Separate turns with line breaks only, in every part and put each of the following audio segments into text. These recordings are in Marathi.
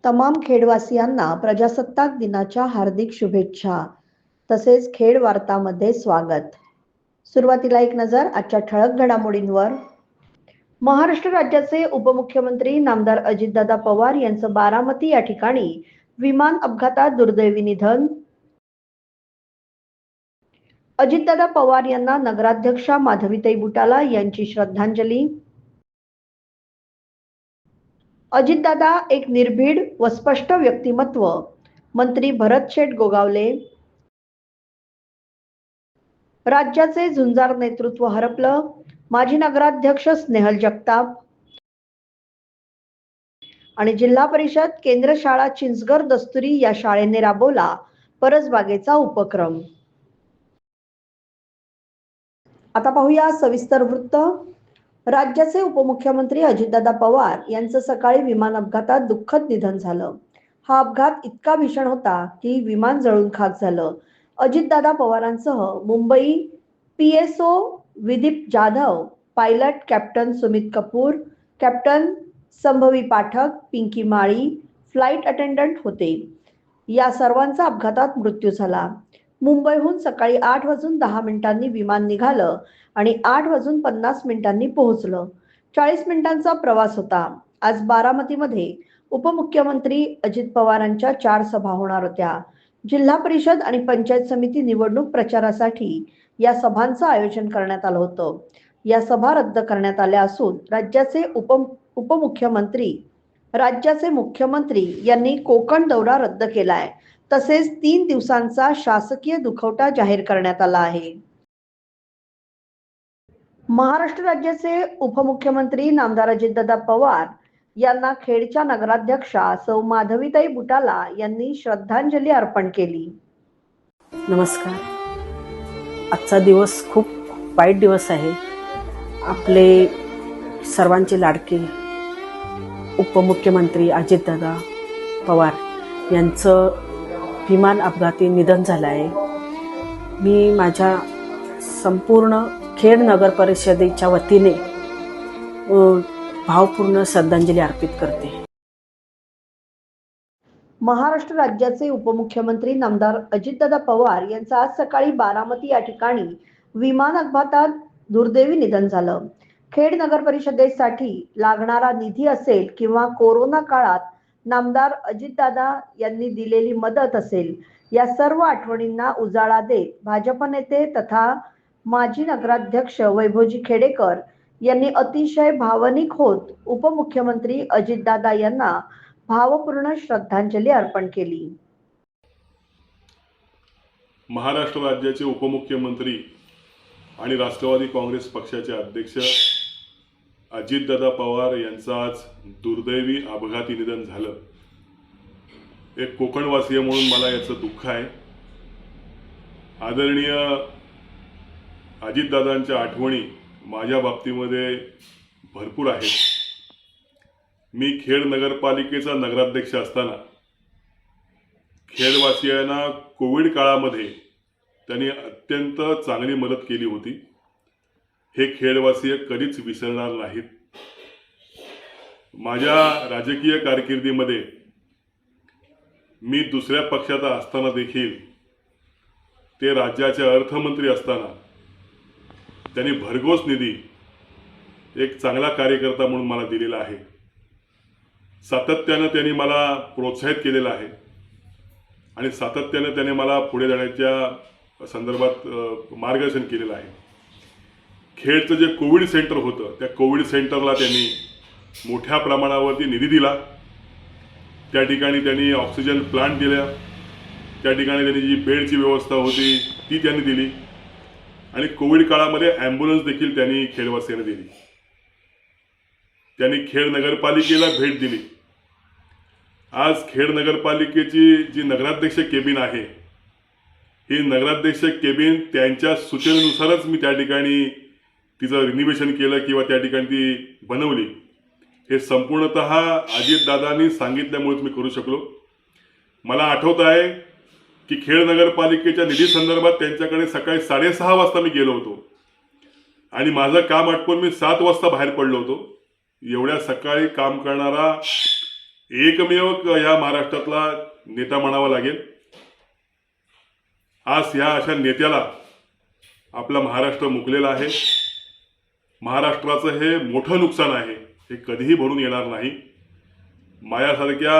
तमाम खेडवासियांना प्रजासत्ताक दिनाच्या हार्दिक शुभेच्छा. तसेच खेड वार्तामध्ये स्वागत. सुरुवातीला एक नजर आजच्या ठळक घडामोडींवर. महाराष्ट्र राज्याचे उपमुख्यमंत्री नामदार अजितदादा पवार यांचं बारामती या ठिकाणी विमान अपघातात दुर्दैवी निधन. अजितदादा पवार यांना नगराध्यक्षा माधवीताई बुटाला यांची श्रद्धांजली. अजितदादा एक निर्भीड व स्पष्ट व्यक्तिमत्व, मंत्री भरत शेठ गोगावले. राज्याचे झुंजार नेतृत्व हरपलं, माजी नगराध्यक्ष स्नेहल जगताप. आणि जिल्हा परिषद केंद्र शाळा चिंचघर दस्तुरी या शाळेने राबवला परसबागेचा उपक्रम. आता पाहूया सविस्तर वृत्त. राज्याचे उपमुख्यमंत्री अजितदादा पवार यांचं सकाळी विमान अपघातात दुःखद निधन झालं. हा अपघात इतका भीषण होता की विमान जळून खाक झालं. अजितदादा पवारांसह Mumbai PSO Vidip Jadhav, pilot captain Sumit Kapoor, captain Sambhavi Pathak, Pinki Mali, flight attendant होते. या सर्वांचा अपघातात मृत्यू झाला. मुंबईहून सकाळी 8:10 विमान निघालं आणि 8:50 पोहोचलं. 40 मिनिटांचा प्रवास होता. आज बारामतीमध्ये उपमुख्यमंत्री अजित पवारांच्या 4 सभा होणार होत्या. जिल्हा परिषद आणि पंचायत समिती निवडणूक प्रचारासाठी या सभांचं आयोजन करण्यात आलं होतं. या सभा रद्द करण्यात आल्या असून राज्याचे मुख्यमंत्री यांनी कोकण दौरा रद्द केलाय. तसेच 3 दिवसांचा शासकीय दुखवटा जाहीर करण्यात आला आहे. महाराष्ट्र राज्याचे उपमुख्यमंत्री नामदार अजितदादा पवार यांना खेडच्या नगराध्यक्षा सौ माधवीताई बुटाला यांनी श्रद्धांजली अर्पण केली.
नमस्कार. आजचा दिवस खूप वाईट दिवस आहे. आपले सर्वांचे लाडके उपमुख्यमंत्री अजितदादा पवार यांचं विमान अपघाती निधन झालं आहे. मी माझ्या संपूर्ण खेड नगर परिषदेच्या वतीने भावपूर्ण श्रद्धांजली अर्पित करते.
महाराष्ट्र राज्याचे उपमुख्यमंत्री नामदार अजितदादा पवार यांचं आज सकाळी बारामती या ठिकाणी विमान अपघातात दुर्दैवी निधन झालं. खेड नगर परिषदेसाठी लागणारा निधी असेल किंवा कोरोना काळात नामदार अजितदादा यांनी दिलेली मदत असेल, या सर्व आठवणींना उजाळा देत भाजप नेते तथा माजी नगराध्यक्ष वैभवजी खेडेकर यांनी अतिशय भावनिक होत उपमुख्यमंत्री अजितदादा यांना भावपूर्ण श्रद्धांजली अर्पण केली.
महाराष्ट्र राज्याचे उपमुख्यमंत्री आणि राष्ट्रवादी काँग्रेस पक्षाचे अध्यक्ष अजितदादा पवार यांचं आज दुर्दैवी अपघाती निधन झालं. एक कोकणवासीय म्हणून मला याचं दुःख आहे. आदरणीय अजितदादांच्या आठवणी माझ्या बाबतीमध्ये भरपूर आहेत. मी खेड नगरपालिकेचा नगराध्यक्ष असताना खेडवासियांना कोविड काळामध्ये त्यांनी अत्यंत चांगली मदत केली होती. हे खेडवासीय कधीच विसरणार नाहीत. माझ्या राजकीय कारकिर्दीमध्ये मी दुसऱ्या पक्षाचा असताना देखील ते राज्याचे अर्थमंत्री असताना त्यांनी भरघोस निधी एक चांगला कार्यकर्ता म्हणून मला दिलेला आहे. सातत्यानं त्यांनी मला प्रोत्साहित केलेलं आहे आणि सातत्यानं त्याने मला पुढे जाण्याच्या संदर्भात मार्गदर्शन केलेलं आहे. खेडचं जे कोविड सेंटर होतं त्या कोविड सेंटरला त्यांनी मोठ्या प्रमाणावरती निधी दिला. त्या ठिकाणी त्यांनी ऑक्सिजन प्लांट दिल्या. त्या ठिकाणी त्यांनी जी बेडची व्यवस्था होती ती त्यांनी दिली आणि कोविड काळामध्ये ॲम्ब्युलन्स देखील त्यांनी खेडवासियांना दिली. त्यांनी खेड नगरपालिकेला भेट दिली. आज खेड नगरपालिकेची जी नगराध्यक्ष केबिन आहे ही नगराध्यक्ष केबिन त्यांच्या सूचनेनुसारच मी त्या ठिकाणी तिचं रिनोव्हेशन केलं किंवा त्या ठिकाणी ती बनवली. हे संपूर्णतः अजितदादांनी सांगितल्यामुळेच मी करू शकलो. मला आठवत आहे की खेड नगरपालिकेच्या निधी संदर्भात त्यांच्याकडे सकाळी 6:30 वाजता मी गेलो होतो आणि माझं काम आटपून मी 7 वाजता बाहेर पडलो होतो. एवढ्या सकाळी काम करणारा एकमेव या महाराष्ट्रातला नेता म्हणावा लागेल. आज या अशा नेत्याला आपला महाराष्ट्र मुकलेला आहे. महाराष्ट्राचं हे मोठं नुकसान आहे, हे कधीही भरून येणार नाही. माझ्यासारख्या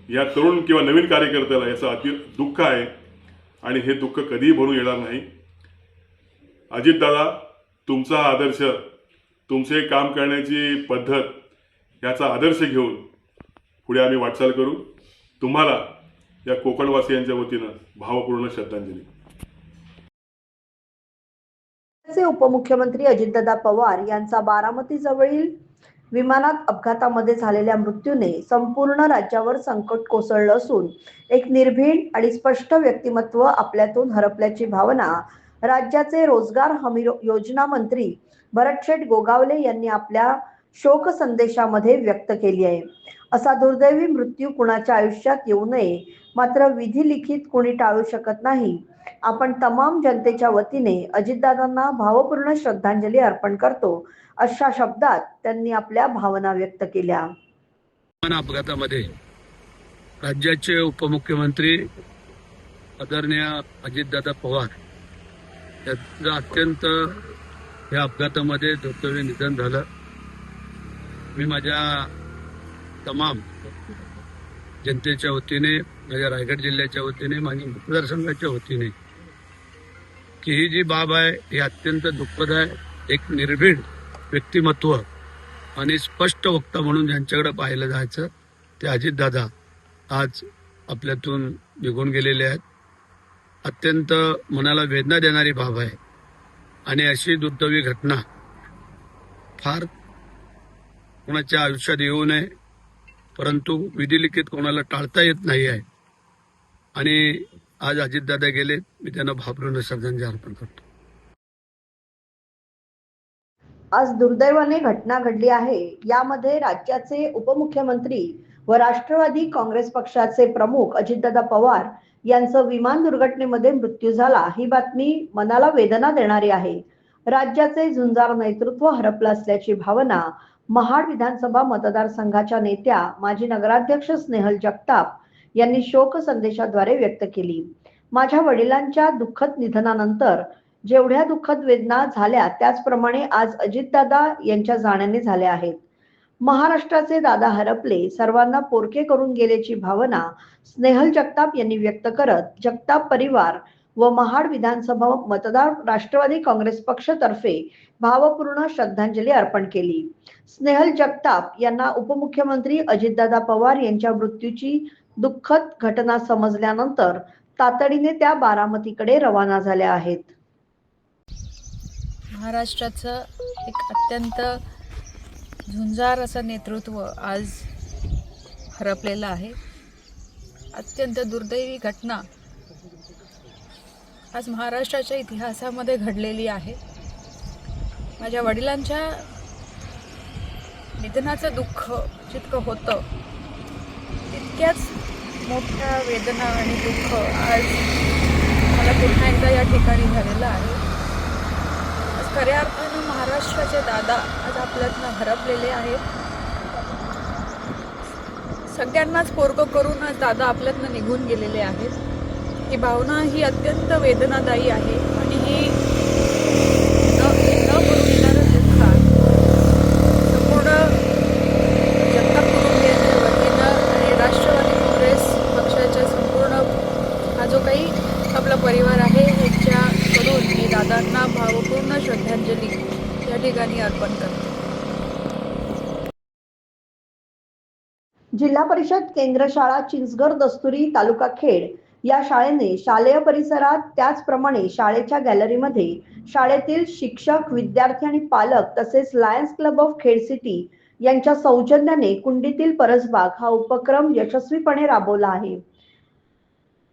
या तरुण किंवा नवीन कार्यकर्त्याला याचं अति दुःख आहे आणि हे दुःख कधीही भरून येणार नाही. अजितदादा, तुमचा आदर्श, तुमचे काम करण्याची पद्धत याचा आदर्श घेऊन पुढे आम्ही वाटचाल करू. तुम्हाला या कोकणवासियांच्या वतीनं भावपूर्ण श्रद्धांजली.
उपमुख्यमंत्री अजितदादा पवार यांचा बारामतीजवळील विमानात अपघातामध्ये झालेल्या मृत्यूने संपूर्ण राज्यावर संकट कोसळलं असून एक निर्भीड आणि स्पष्ट व्यक्तिमत्व आपल्यातून हरपल्याची भावना राज्याचे रोजगार हमी योजना मंत्री भरतशेठ गोगावले यांनी आपल्या शोक संदेशामध्ये व्यक्त केली आहे. असा दुर्दैवी मृत्यू कुणाच्या आयुष्यात येऊ नये, मात्र विधी लिखित कुणी टाळू शकत नाही. आपण तमाम जनतेच्या वतीने अजितदादांना भावपूर्ण श्रद्धांजली अर्पण करतो, अशा शब्दात त्यांनी आपल्या भावना व्यक्त केल्या.
अपघातामध्ये राज्याचे उपमुख्यमंत्री आदरणीय अजितदादा पवार यांचं अत्यंत या अपघातामध्ये दुर्दैवी निधन झालं. मी माझ्या तमाम जनतेच्या वतीने, माझ्या रायगड जिल्ह्याच्या वतीने, माझ्या मतदारसंघाच्या वतीने की ही जी बाब आहे ही अत्यंत दुःखद आहे. एक निर्भीड व्यक्तिमत्व आणि स्पष्ट वक्ता म्हणून ज्यांच्याकडे पाहिलं जायचं ते अजितदादा आज आपल्यातून निघून गेलेले आहेत. अत्यंत मनाला वेदना देणारी बाब आहे आणि अशी दुर्दैवी घटना फार कोणाच्या आयुष्यात येऊ नये, परंतु विधिलिखित कोणाला टाळता येत नाही आहे. आणि आज अजितदादा गेले, मी त्यांना भावपूर्ण श्रद्धांजली अर्पण करतो.
आज दुर्दैवाने घटना घडली आहे. यामध्ये राज्याचे उपमुख्यमंत्री व राष्ट्रवादी काँग्रेस पक्षाचे प्रमुख अजितदादा पवार यांचं विमान दुर्घटनेमध्ये मृत्यू झाला. ही बातमी मनाला वेदना देणारी आहे. राज्याचे झुंजार नेतृत्व हरपलं असल्याची भावना महाड विधानसभा मतदारसंघाच्या नेत्या माजी नगराध्यक्ष स्नेहल जगताप यांनी शोक संदेशाद्वारे व्यक्त केली. माझ्या वडिलांच्या दुःखद निधनानंतर जेवढ्या दुःखद वेदना झाल्या त्याचप्रमाणे आज अजितदादा यांच्या जाण्याने झाल्या आहेत. महाराष्ट्राचे दादा हरपले, सर्वांना पोरके करून गेल्याची भावना स्नेहल जगताप यांनी व्यक्त करत जगताप परिवार व महाड विधानसभा मतदार राष्ट्रवादी काँग्रेस पक्षातर्फे भावपूर्ण श्रद्धांजली अर्पण केली. स्नेहल जगताप यांना उपमुख्यमंत्री अजितदादा पवार यांच्या मृत्यूची दुःखद घटना समजल्यानंतर तातडीने त्या बारामतीकडे रवाना झाल्या आहेत.
महाराष्ट्राचं एक अत्यंत झुंजार असं नेतृत्व आज हरपलेलं आहे. अत्यंत दुर्दैवी घटना आज महाराष्ट्राच्या इतिहासामध्ये घडलेली आहे. माझ्या वडिलांच्या निधनाचं दुःख जितकं होतं तितक्याच मोठ्या वेदना आणि दुःख आज मला पुन्हा एकदा या ठिकाणी झालेलं आहे. आज खऱ्या अर्थानं महाराष्ट्राचे दादा आज आपल्यातनं हरपलेले आहेत. सगळ्यांनाच पोरकं करून आज दादा आपल्यातनं निघून गेलेले आहेत. ही भावना ही अत्यंत वेदनादायी आहे आणि ही न भरून येणारं दुःख संपूर्ण जनता कुटुंबियांच्या वतीनं आणि राष्ट्रवादी काँग्रेस पक्षाच्या संपूर्ण हा जो काही आपला परिवार आहे ह्याच्याकडून मी दादांना भावपूर्ण श्रद्धांजली या ठिकाणी अर्पण करते.
जिल्हा परिषद केंद्र शाळा चिंचगड दस्तुरी तालुका खेड या शाळेने शालेय परिसरात त्याचप्रमाणे शाळेच्या गॅलरीमध्ये शाळेतील शिक्षक, विद्यार्थी आणि पालक तसेच lions club of Khed city यांच्या सौजन्याने कुंडीतील परसबाग हा उपक्रम यशस्वीपणे राबवला आहे.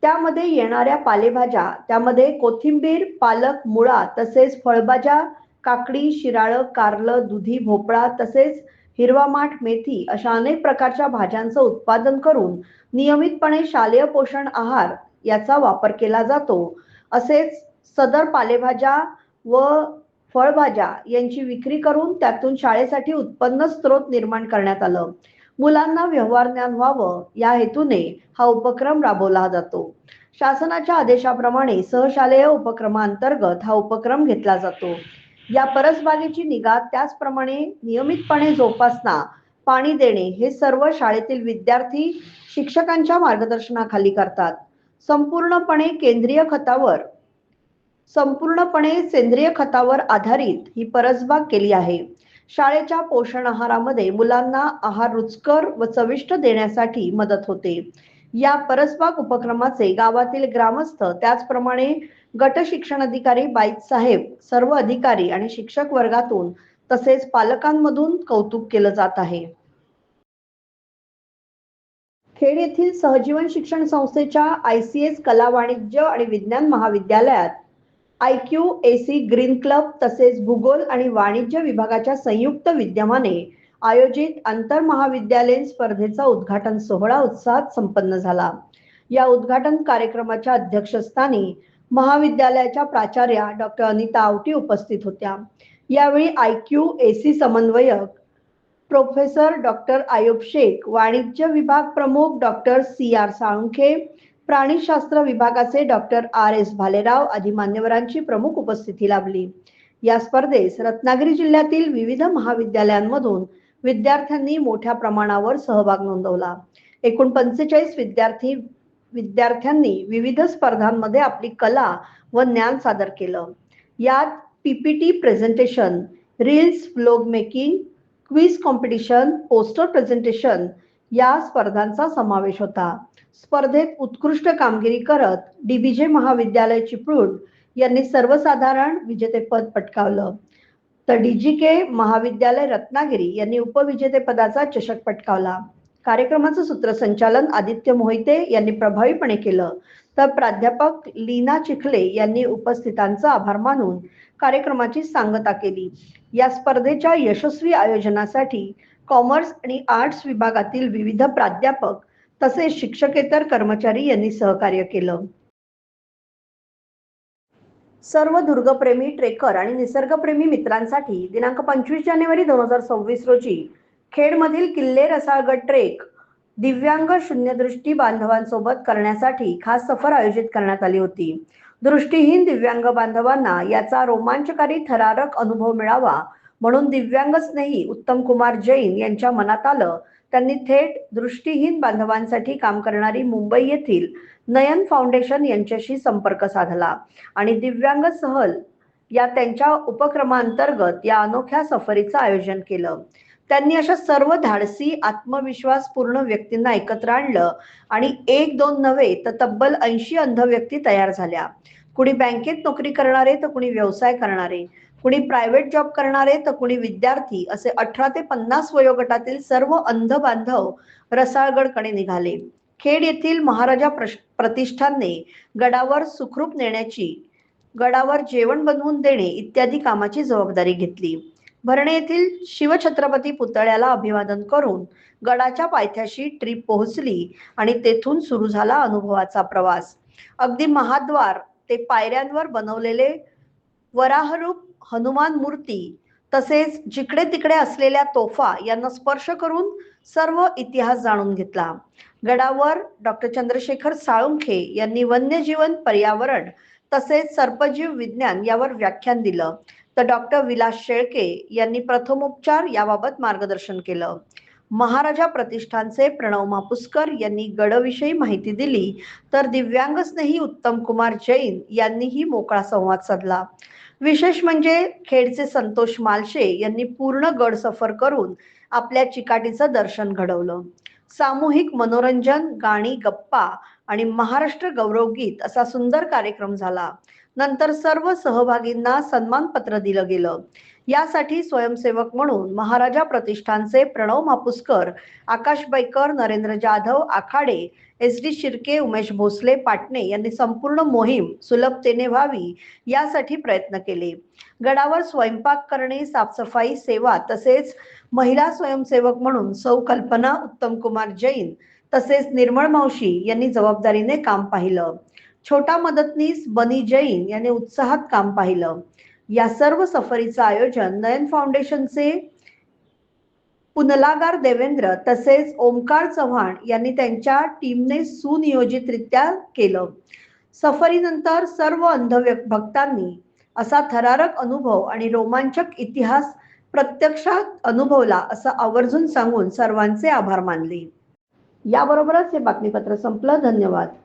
त्यामध्ये येणाऱ्या पालेभाज्या, त्यामध्ये कोथिंबीर, पालक, मुळा तसेच फळभाज्या, काकडी, शिराळं, कारलं, दुधी, भोपळा तसेच हिरवा माठ, मेथी अशा अनेक प्रकारच्या भाज्यांचं उत्पादन करून नियमितपणे शालेय पोषण आहार याचा वापर केला जातो. असेच सदर पालेभाज्या व फळभाज्या यांची विक्री करून त्यातून शाळेसाठी उत्पन्न स्रोत निर्माण करण्यात आलं. मुलांना व्यवहार ज्ञान व्हावं या हेतूने हा उपक्रम राबवला जातो. शासनाच्या आदेशाप्रमाणे सहशालेय उपक्रमांतर्गत हा उपक्रम घेतला जातो. या परसबागेची निगा त्याचप्रमाणे नियमितपणे जोपासना, पाणी देणे हे सर्व शाळेतील विद्यार्थी शिक्षकांच्या मार्गदर्शनाखाली करतात. संपूर्णपणे सेंद्रिय खतावर आधारित ही परसबाग केली आहे. शाळेच्या पोषण आहारामध्ये मुलांना आहार रुचकर व चविष्ट देण्यासाठी मदत होते. या परसबाग उपक्रमाचे गावातील ग्रामस्थ, त्याचप्रमाणे गट शिक्षण अधिकारी बाईत साहेब, सर्व अधिकारी आणि शिक्षक वर्गातून तसेच पालकांमधून कौतुक केलं जात आहे. खेड येथील सहजीवन शिक्षण संस्थेच्या ICS कला, वाणिज्य आणि विज्ञान महाविद्यालयात IQAC ग्रीन क्लब तसेच भूगोल आणि वाणिज्य विभागाच्या संयुक्त विद्यमाने आयोजित आंतर महाविद्यालयीन स्पर्धेचा उद्घाटन सोहळा उत्साहात संपन्न झाला. या उद्घाटन कार्यक्रमाच्या अध्यक्षस्थानी महाविद्यालयाच्या प्राचार्या डॉक्टर अनिता आवटी उपस्थित होत्या. यावेळी IQAC समन्वयक प्रोफेसर डॉक्टर आयुब शेख, वाणिज्य विभाग प्रमुख डॉक्टर CR साळुंखे, प्राणीशास्त्र विभागाचे डॉक्टर RS भालेराव आदी मान्यवरांची प्रमुख उपस्थिती लाभली. या स्पर्धेस रत्नागिरी जिल्ह्यातील विविध महाविद्यालयांमधून विद्यार्थ्यांनी मोठ्या प्रमाणावर सहभाग नोंदवला. एकूण 45 विद्यार्थ्यांनी विविध स्पर्धांमध्ये आपली कला व ज्ञान सादर केलं. यात PPT presentation, reels, vlog making, quiz competition, poster presentation या स्पर्धांचा समावेश होता. स्पर्धेत उत्कृष्ट कामगिरी करत DBJ महाविद्यालय चिपळूण यांनी सर्वसाधारण विजेतेपद पटकावलं, तर DGK महाविद्यालय रत्नागिरी यांनी उपविजेतेपदाचा चषक पटकावला. कार्यक्रमाचं सूत्रसंचालन आदित्य मोहिते यांनी प्रभावीपणे केलं, तर प्राध्यापक लीना चिखले यांनी उपस्थितांचा आभार मानून कार्यक्रमाची सांगता केली. या स्पर्धेच्या यशस्वी आयोजनासाठी कॉमर्स आणि आर्ट्स विभागातील विविध प्राध्यापक तसेच शिक्षकेतर कर्मचारी यांनी सहकार्य केलं. सर्व दुर्गप्रेमी, ट्रेकर आणि निसर्गप्रेमी मित्रांसाठी दिनांक 25 जानेवारी 2026 रोजी खेडमधील किल्ले रसाळगड ट्रेक दिव्यांग शून्यदृष्टी बांधवांसोबत करण्यासाठी खास सफर आयोजित करण्यात आली होती. दृष्टीहीन दिव्यांग बांधवांना याचा रोमांचकारी थरारक अनुभव मिळावा म्हणून दिव्यांग स्नेही उत्तम कुमार जैन यांच्या मनात आलं. त्यांनी थेट दृष्टीहीन बांधवांसाठी काम करणारी मुंबई येथील नयन फाउंडेशन यांच्याशी संपर्क साधला आणि दिव्यांग सहल या त्यांच्या उपक्रमांतर्गत या अनोख्या सफरीचं आयोजन केलं. त्यांनी अशा सर्व धाडसी, आत्मविश्वासपूर्ण व्यक्तींना एकत्र आणलं आणि 1-2 नव्हे तर तब्बल 80 अंध व्यक्ती तयार झाल्या. कुणी बँकेत नोकरी करणारे तर कुणी व्यवसाय करणारे, कुणी प्रायव्हेट जॉब करणारे तर कुणी विद्यार्थी, असे 18 ते 50 वयोगटातील सर्व अंध बांधव रसाळगडकडे निघाले. खेड येथील महाराजा प्रतिष्ठानने गडावर सुखरूप नेण्याची, गडावर जेवण बनवून देणे इत्यादी कामाची जबाबदारी घेतली. भरणे येथील शिवछत्रपती पुतळ्याला अभिवादन करून गडाच्या पायथ्याशी ट्रीप पोहोचली आणि तेथून सुरू झाला अनुभवाचा प्रवास. अगदी महाद्वार ते पायऱ्यांवर बनवलेले वराहरूप हनुमान मूर्ती तसेच जिकडे तिकडे असलेल्या तोफा यांना स्पर्श करून सर्व इतिहास जाणून घेतला. गडावर डॉक्टर चंद्रशेखर साळुंखे यांनी वन्यजीवन, पर्यावरण तसेच सर्पजीव विज्ञान यावर व्याख्यान दिलं, तर डॉक्टर विलास शेळके यांनी प्रथमोपचार याबाबत मार्गदर्शन केलं. महाराजा प्रतिष्ठानचे प्रणव मापुसकर यांनी गडविषयी माहिती दिली, तर दिव्यांग स्नेही उत्तम कुमार जैन यांनीही मोकळा संवाद साधला. विशेष म्हणजे खेडचे संतोष मालशे यांनी पूर्ण गड सफर करून आपल्या चिकाटीचं दर्शन घडवलं. सामूहिक मनोरंजन, गाणी, गप्पा आणि महाराष्ट्र गौरवगीत असा सुंदर कार्यक्रम झाला. नंतर सर्व सहभागींना सन्मानपत्र दिलं गेलं. यासाठी स्वयंसेवक म्हणून महाराजा प्रतिष्ठानचे प्रणव मापुसकर, आकाश बैकर, नरेंद्र जाधव आखाडे, SD शिर्के, उमेश भोसले पाटणे यांनी संपूर्ण मोहीम सुलभतेने व्हावी यासाठी प्रयत्न केले. गडावर स्वयंपाक करणे, साफसफाई, सेवा तसेच महिला स्वयंसेवक म्हणून सौ कल्पना उत्तम कुमार जैन तसेच निर्मळ मावशी यांनी जबाबदारीने काम पाहिलं. छोटा मदतनीस बनी जैन यांनी उत्साहात काम पाहिलं. या सर्व सफरीचं आयोजन नयन फाउंडेशनचे पुनलागार देवेंद्र तसेच ओमकार चव्हाण यांनी त्यांच्या टीमने सुनियोजितरित्या केलं. सफरीनंतर सर्व अंध भक्तांनी असा थरारक अनुभव आणि रोमांचक इतिहास प्रत्यक्षात अनुभवला असं आवर्जून सांगून सर्वांचे आभार मानले. याबरोबरच हे बातमीपत्र संपलं. धन्यवाद.